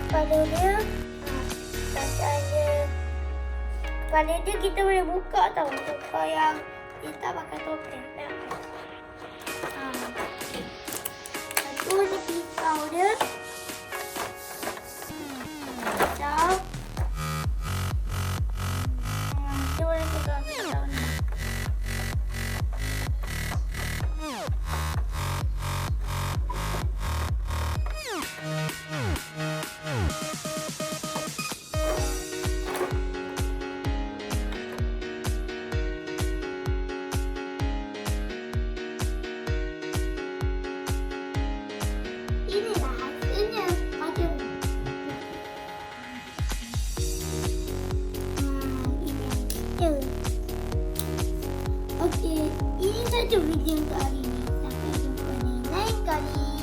kepala dia, kepala dia kita boleh buka tau. Buka yang dia tak pakai topeng. Lepas tu ada pisau dia. Pisau. Kita boleh pegang pisau ni. Inilah hasilnya macam ni. Ini dia. Okey, ini saja video untuk hari ini. Sampai jumpa di lain kali.